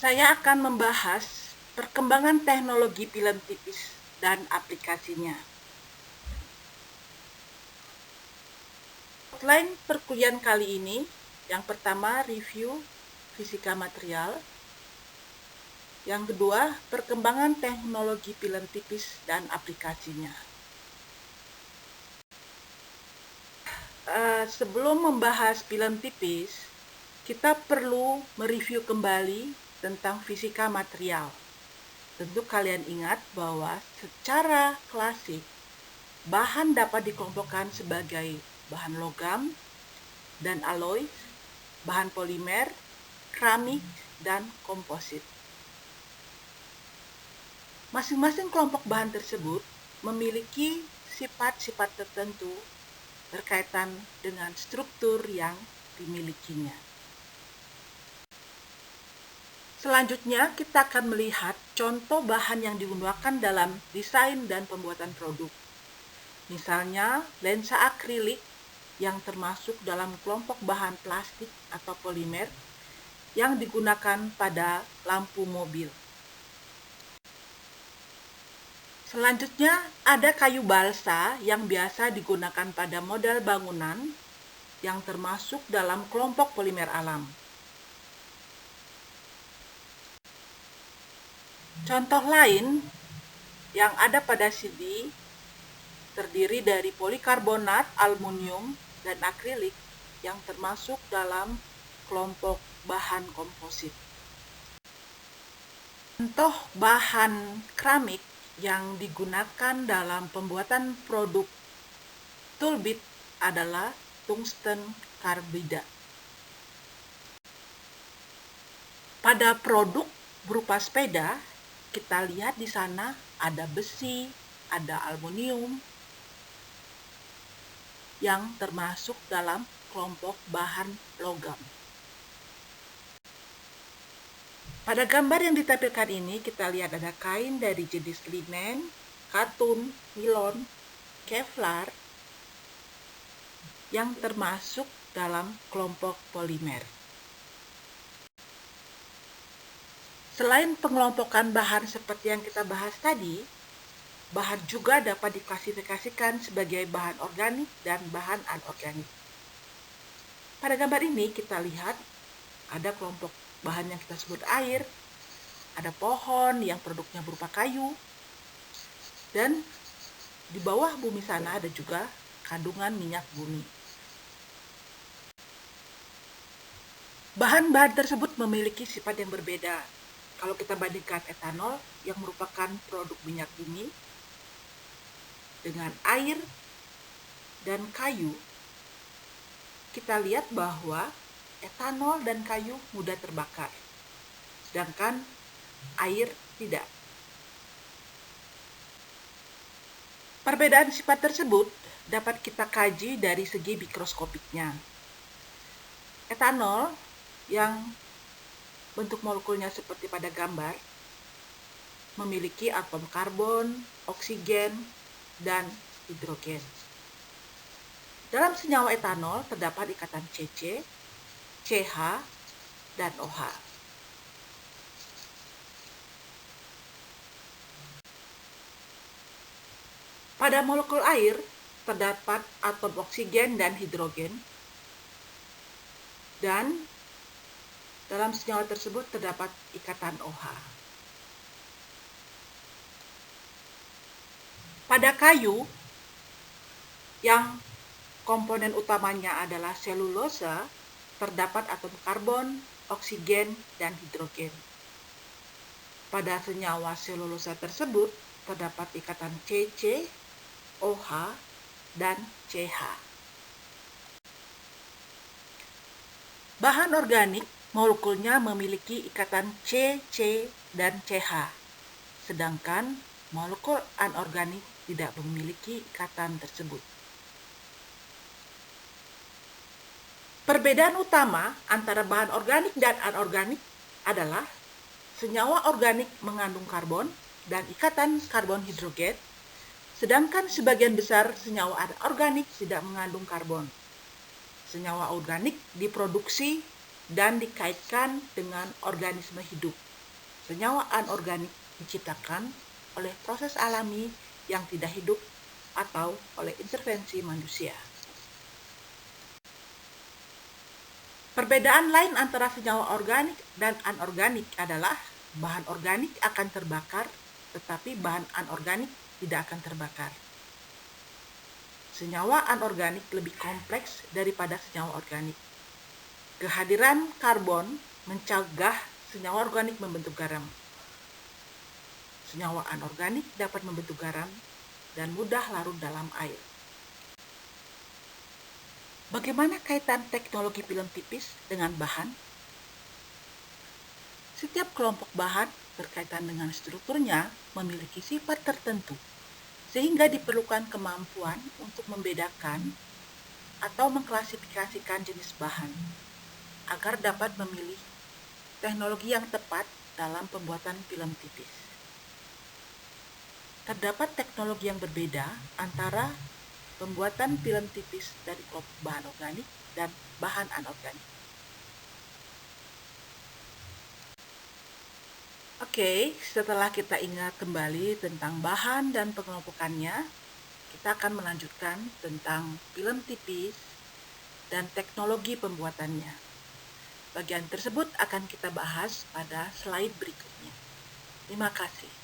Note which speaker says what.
Speaker 1: Saya akan membahas perkembangan teknologi film tipis dan aplikasinya. Outline perkuliahan kali ini, yang pertama review fisika material, yang kedua perkembangan teknologi film tipis dan aplikasinya. Sebelum membahas film tipis, kita perlu mereview kembali tentang fisika material. Tentu kalian ingat bahwa secara klasik, bahan dapat dikelompokkan sebagai bahan logam dan alloy, bahan polimer, keramik, dan komposit. Masing-masing kelompok bahan tersebut memiliki sifat-sifat tertentu berkaitan dengan struktur yang dimilikinya. Selanjutnya, kita akan melihat contoh bahan yang digunakan dalam desain dan pembuatan produk. Misalnya, lensa akrilik yang termasuk dalam kelompok bahan plastik atau polimer yang digunakan pada lampu mobil. Selanjutnya, ada kayu balsa yang biasa digunakan pada model bangunan yang termasuk dalam kelompok polimer alam. Contoh lain yang ada pada sini terdiri dari polikarbonat, aluminium, dan akrilik yang termasuk dalam kelompok bahan komposit. Contoh bahan keramik yang digunakan dalam pembuatan produk toolbit adalah tungsten karbida. Pada produk berupa sepeda, kita lihat di sana ada besi, ada aluminium yang termasuk dalam kelompok bahan logam. Pada gambar yang ditampilkan ini, kita lihat ada kain dari jenis linen, katun, nilon, kevlar yang termasuk dalam kelompok polimer. Selain pengelompokan bahan seperti yang kita bahas tadi, bahan juga dapat diklasifikasikan sebagai bahan organik dan bahan anorganik. Pada gambar ini kita lihat ada kelompok bahan yang kita sebut air, ada pohon yang produknya berupa kayu, dan di bawah bumi sana ada juga kandungan minyak bumi. Bahan-bahan tersebut memiliki sifat yang berbeda. Kalau kita bandingkan etanol yang merupakan produk minyak bumi dengan air dan kayu, kita lihat bahwa etanol dan kayu mudah terbakar, sedangkan air tidak. Perbedaan sifat tersebut dapat kita kaji dari segi mikroskopiknya. Etanol yang bentuk molekulnya seperti pada gambar memiliki atom karbon, oksigen, dan hidrogen. Dalam senyawa etanol terdapat ikatan CC, CH, dan OH. Pada molekul air terdapat atom oksigen dan hidrogen, dan dalam senyawa tersebut terdapat ikatan OH. Pada kayu yang komponen utamanya adalah selulosa, terdapat atom karbon, oksigen, dan hidrogen. Pada senyawa selulosa tersebut terdapat ikatan CC, OH, dan CH. Bahan organik molekulnya memiliki ikatan CC dan CH, sedangkan molekul anorganik tidak memiliki ikatan tersebut. Perbedaan utama antara bahan organik dan anorganik adalah senyawa organik mengandung karbon dan ikatan karbon hidrogen, sedangkan sebagian besar senyawa anorganik tidak mengandung karbon. Senyawa organik diproduksi dan dikaitkan dengan organisme hidup, Senyawa anorganik diciptakan oleh proses alami yang tidak hidup atau oleh intervensi manusia. Perbedaan lain antara senyawa organik dan anorganik adalah bahan organik akan terbakar, tetapi bahan anorganik tidak akan terbakar. Senyawa anorganik lebih kompleks daripada senyawa organik. Kehadiran karbon mencegah senyawa organik membentuk garam. Senyawa anorganik dapat membentuk garam dan mudah larut dalam air. Bagaimana kaitan teknologi film tipis dengan bahan? Setiap kelompok bahan berkaitan dengan strukturnya memiliki sifat tertentu, sehingga diperlukan kemampuan untuk membedakan atau mengklasifikasikan jenis bahan, agar dapat memilih teknologi yang tepat dalam pembuatan film tipis. Terdapat teknologi yang berbeda antara pembuatan film tipis dari kelompok bahan organik dan bahan anorganik. Oke, setelah kita ingat kembali tentang bahan dan pengelompokannya, kita akan melanjutkan tentang film tipis dan teknologi pembuatannya. Bagian tersebut akan kita bahas pada slide berikutnya. Terima kasih.